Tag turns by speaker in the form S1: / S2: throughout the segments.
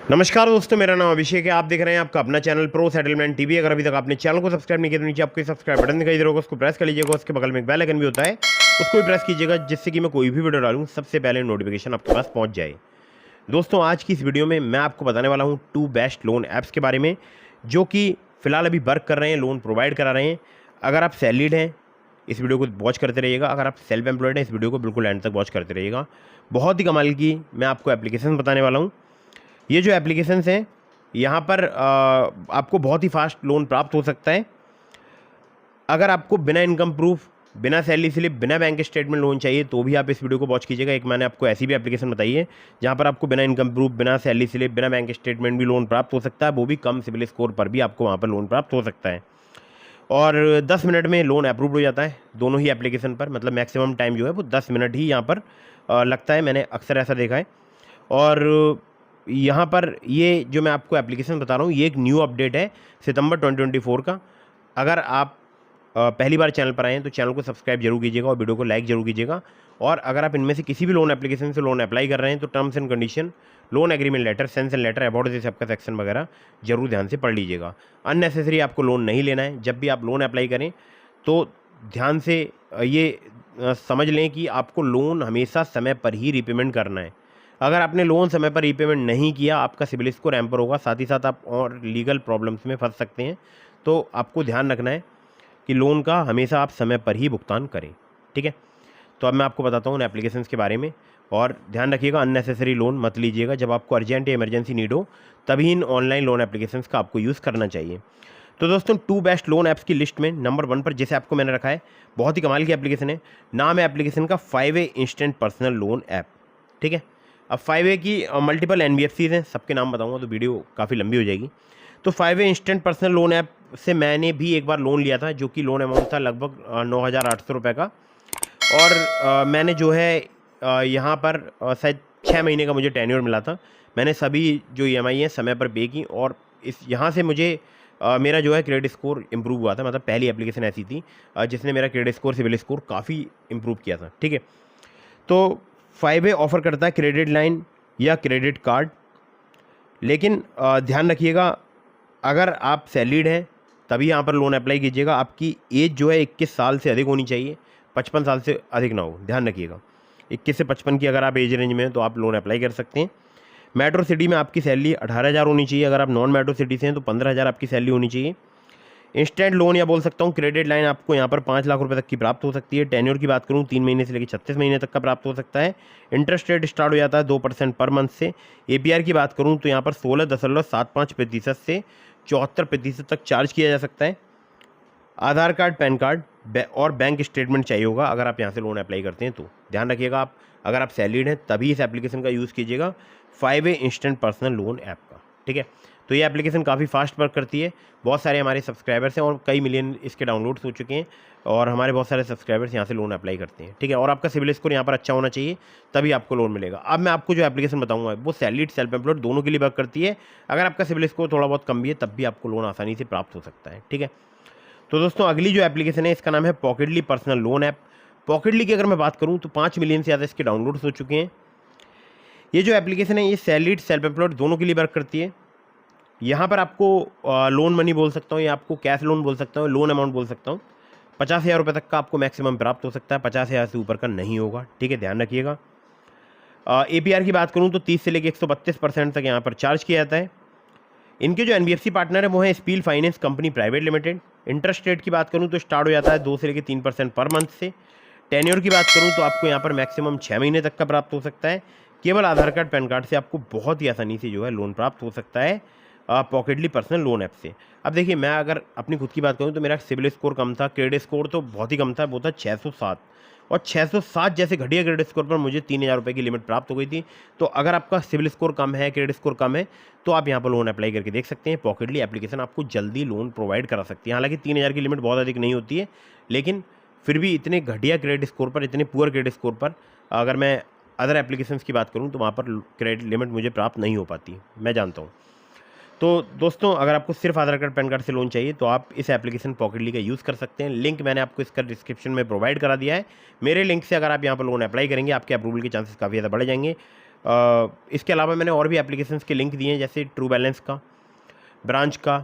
S1: नमस्कार दोस्तों, मेरा नाम अभिषेक है। आप देख रहे हैं आपका अपना चैनल प्रो सेटलमेंट टीवी। अगर अभी तक आपने चैनल को सब्सक्राइब नहीं किया तो नीचे आपको सब्सक्राइब बटन दिखाई दे रहा होगा, उसको प्रेस कर लीजिएगा। उसके बगल में एक बेल आइकन भी होता है, उसको भी प्रेस कीजिएगा, जिससे कि मैं कोई भी वीडियो डालूं सबसे पहले नोटिफिकेशन आपके पास पहुंच जाए। दोस्तों, आज की इस वीडियो में मैं आपको बताने वाला हूँ 2 बेस्ट लोन ऐप्स के बारे में, जो कि फिलहाल अभी वर्क कर रहे हैं, लोन प्रोवाइड करा रहे हैं। अगर आप सैलरीड हैं, इस वीडियो को वॉच करते रहिएगा। अगर आप सेल्फ एम्प्लॉयड हैं, इस वीडियो को बिल्कुल एंड तक वॉच करते रहिएगा। बहुत ही कमाल की मैं आपको एप्लीकेशन बताने वाला हूँ। ये जो एप्लीकेशंस हैं, यहाँ पर आपको बहुत ही फास्ट लोन प्राप्त हो सकता है। अगर आपको बिना इनकम प्रूफ, बिना सैलरी स्लिप, बिना बैंक स्टेटमेंट लोन चाहिए तो भी आप इस वीडियो को वॉच कीजिएगा। एक मैंने आपको ऐसी भी एप्लीकेशन बताई है जहाँ पर आपको बिना इनकम प्रूफ, बिना सैलरी स्लिप, बिना बैंक स्टेटमेंट भी लोन प्राप्त हो सकता है, वो भी कम सिबिल स्कोर पर भी आपको वहाँ पर लोन प्राप्त हो सकता है। और 10 मिनट में लोन अप्रूव हो जाता है दोनों ही एप्लीकेशन पर। मतलब मैक्सिमम टाइम जो है वो 10 मिनट ही यहाँ पर लगता है, मैंने अक्सर ऐसा देखा है। और यहाँ पर ये जो मैं आपको एप्लीकेशन बता रहा हूँ, ये एक न्यू अपडेट है सितंबर 2024 का। अगर आप पहली बार चैनल पर आए हैं तो चैनल को सब्सक्राइब जरूर कीजिएगा और वीडियो को लाइक जरूर कीजिएगा। और अगर आप इनमें से किसी भी लोन एप्लीकेशन से लोन अप्लाई कर रहे हैं तो terms and condition, loan agreement letter, sanction letter, about this सबका सेक्शन वगैरह जरूर ध्यान से पढ़ लीजिएगा। अननेसेसरी आपको लोन नहीं लेना है। जब भी आप लोन अप्लाई करें तो ध्यान से ये समझ लें कि आपको लोन हमेशा समय पर ही रीपेमेंट करना है। अगर आपने लोन समय पर रीपेमेंट नहीं किया, आपका सिबिल स्कोर हैम्पर होगा, साथ ही साथ आप और लीगल प्रॉब्लम्स में फंस सकते हैं। तो आपको ध्यान रखना है कि लोन का हमेशा आप समय पर ही भुगतान करें। ठीक है, तो अब मैं आपको बताता हूँ उन एप्लीकेशंस के बारे में। और ध्यान रखिएगा, अननेसेसरी लोन मत लीजिएगा। जब आपको अर्जेंट या इमरजेंसी नीड हो तभी इन ऑनलाइन लोन एप्लीकेशंस का आपको यूज़ करना चाहिए। तो दोस्तों, 2 बेस्ट लोन ऐप्स की लिस्ट में नंबर 1 पर जिसे आपको मैंने रखा है, बहुत ही कमाल की एप्लीकेशन है। नाम है एप्लीकेशन का 5A instant personal loan app. ठीक है, अब 5A की मल्टीपल NBFCs हैं, सबके नाम बताऊंगा तो वीडियो काफ़ी लंबी हो जाएगी। तो 5A instant personal loan app से मैंने भी एक बार लोन लिया था, जो कि लोन अमाउंट था लगभग 9,800 रुपये का। और मैंने जो है यहाँ पर शायद 6 महीने का मुझे टेन्योर मिला था। मैंने सभी जो EMI हैं समय पर पे की, और इस यहाँ से मुझे मेरा जो है क्रेडिट स्कोर इम्प्रूव हुआ था। मतलब पहली एप्लीकेशन ऐसी थी जिसने मेरा क्रेडिट स्कोर, सिविल स्कोर काफ़ी इम्प्रूव किया था। ठीक है, तो 5A ऑफ़र करता है क्रेडिट लाइन या क्रेडिट कार्ड। लेकिन ध्यान रखिएगा, अगर आप सैलरीड हैं तभी यहाँ पर लोन अप्लाई कीजिएगा। आपकी एज जो है 21 साल से अधिक होनी चाहिए, 55 साल से अधिक ना हो। ध्यान रखिएगा, 21 से 55 की अगर आप एज रेंज में हैं तो आप लोन अप्लाई कर सकते हैं। मेट्रो सिटी में आपकी सैलरी 18,000 होनी चाहिए। अगर आप नॉन मेट्रो सिटी से हैं तो 15,000 आपकी सैलरी होनी चाहिए। इंस्टेंट लोन या बोल सकता हूँ क्रेडिट लाइन आपको यहाँ पर 5 लाख रुपए तक की प्राप्त हो सकती है। टेन्योर की बात करूँ 3 महीने से लेकर 36 महीने तक का प्राप्त हो सकता है। इंटरेस्ट रेट स्टार्ट हो जाता है 2% पर मंथ से। APR की बात करूँ तो यहाँ पर 16.75% से 74% तक चार्ज किया जा सकता है। आधार कार्ड, पैन कार्ड और बैंक स्टेटमेंट चाहिए होगा अगर आप यहाँ से लोन अप्लाई करते हैं तो। ध्यान रखिएगा, आप अगर आप सैलरीड हैं तभी इस एप्लीकेशन का यूज़ कीजिएगा, 5A instant personal loan app का। ठीक है, तो ये एप्लीकेशन काफ़ी फास्ट वर्क करती है। बहुत सारे हमारे सब्सक्राइबर्स हैं और कई मिलियन इसके डाउनलोड्स हो चुके हैं, और हमारे बहुत सारे सब्सक्राइबर्स यहाँ से लोन अप्लाई करते हैं। ठीक है, और आपका सिबिल स्कोर यहाँ पर अच्छा होना चाहिए, तभी आपको लोन मिलेगा। अब मैं आपको जो एप्लीकेशन बताऊंगा वो सैलरीड, सेल्फ एम्प्लॉयड दोनों के लिए वर्क करती है। अगर आपका सिबिल स्कोर थोड़ा बहुत कम भी है तब भी आपको लोन आसानी से प्राप्त हो सकता है। ठीक है, तो दोस्तों, अगली जो एप्लीकेशन है इसका नाम है पॉकेटली पर्सनल लोन ऐप। पॉकेटली की अगर मैं बात करूँ तो 5 मिलियन से ज़्यादा इसके डाउनलोड्स हो चुके हैं। ये जो एप्लीकेशन है ये सैलरीड, सेल्फ एम्प्लॉयड दोनों के लिए वर्क करती है। यहाँ पर आपको लोन मनी बोल सकता हूँ या आपको कैश लोन बोल सकता हूँ, लोन अमाउंट बोल सकता हूँ। 50,000 रुपये तक का आपको मैक्सिमम प्राप्त हो सकता है, 50,000 से ऊपर का नहीं होगा। ठीक है, ध्यान रखिएगा। APR की बात करूँ तो 30 से लेकर 132% तक यहाँ पर चार्ज किया जाता है। इनके जो NBFC पार्टनर है वो है spill finance company private limited. Interest rate की बात करूँ तो स्टार्ट हो जाता है 2 से लेकर 3% पर मंथ से। टेन्योर की बात करूँ तो आपको यहाँ पर मैक्सिमम 6 महीने तक का प्राप्त हो सकता है। केवल आधार कार्ड, पैन कार्ड से आपको बहुत ही आसानी से जो है लोन प्राप्त हो सकता है पॉकेटली पर्सनल लोन ऐप से। अब देखिए, मैं अगर अपनी खुद की बात करूँ तो मेरा सिबिल स्कोर कम था, क्रेडिट स्कोर तो बहुत ही कम था, वो था 607। और 607 जैसे घटिया क्रेडिट स्कोर पर मुझे 3,000 रुपये की लिमिट प्राप्त हो गई थी। तो अगर आपका सिबिल स्कोर कम है, क्रेडिट स्कोर कम है, तो आप यहाँ पर लोन अप्लाई करके देख सकते हैं। पॉकेटली एप्लीकेशन आपको जल्दी लोन प्रोवाइड करा सकती है। हालांकि 3,000 की लिमिट बहुत अधिक नहीं होती है, लेकिन फिर भी इतने घटिया क्रेडिट स्कोर पर, इतने पुअर क्रेडिट स्कोर पर अगर मैं अदर एप्लीकेशंस की बात करूँ तो वहाँ पर क्रेडिट लिमिट मुझे प्राप्त नहीं हो पाती, मैं जानता हूँ। तो दोस्तों, अगर आपको सिर्फ आधार कार्ड, पैन कार्ड से लोन चाहिए तो आप इस एप्लीकेशन पॉकेटली का यूज़ कर सकते हैं। लिंक मैंने आपको इसका डिस्क्रिप्शन में प्रोवाइड करा दिया है। मेरे लिंक से अगर आप यहाँ पर लोन अप्लाई करेंगे, आपके अप्रूवल के चांसेस काफ़ी ज़्यादा बढ़ जाएंगे। इसके अलावा मैंने और भी एप्लीकेशंस के लिंक दिए हैं, जैसे ट्रू बैलेंस का, ब्रांच का,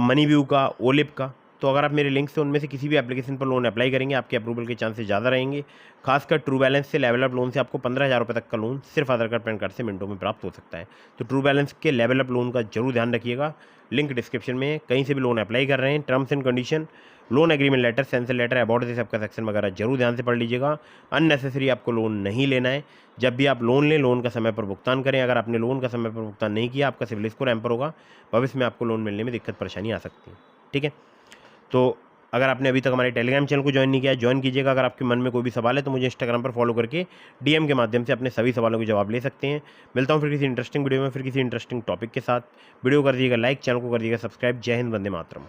S1: मनी व्यू का, ओलिप का। तो अगर आप मेरे लिंक से उनमें से किसी भी एप्लीकेशन पर लोन अप्लाई करेंगे, आपके अप्रूवल के चांसेस ज़्यादा रहेंगे। खासकर ट्रू बैलेंस से, लेवल अप लोन से आपको 15,000 रुपये तक का लोन सिर्फ आधार कार्ड पैन कार्ड से मिनटों में प्राप्त हो सकता है। तो ट्रू बैलेंस के लेवल अप लोन का जरूर ध्यान रखिएगा। लिंक डिस्क्रिप्शन में है। कहीं से भी लोन अप्लाई कर रहे हैं, terms and condition, loan agreement letter, sanction letter, about this सबका सेक्शन वगैरह जरूर ध्यान से पढ़ लीजिएगा। अननेसेसरी आपको लोन नहीं लेना है। जब भी आप लोन लें, लोन का समय पर भुगतान करें। अगर आपने लोन का समय पर भुगतान नहीं किया, आपका सिविल स्कोर हैम्पर होगा, भविष्य में आपको लोन मिलने में दिक्कत परेशानी आ सकती है। ठीक है, तो अगर आपने अभी तक हमारे टेलीग्राम चैनल को ज्वाइन नहीं किया है, ज्वाइन कीजिएगा। अगर आपके मन में कोई भी सवाल है तो मुझे इंस्टाग्राम पर फॉलो करके डीएम के माध्यम से अपने सभी सवालों के जवाब ले सकते हैं। मिलता हूँ फिर किसी इंटरेस्टिंग वीडियो में, फिर किसी इंटरेस्टिंग टॉपिक के साथ। वीडियो कर दीजिएगा लाइक, चैनल को कर दीजिएगा सब्सक्राइब। जय हिंद, वंदे मातरम।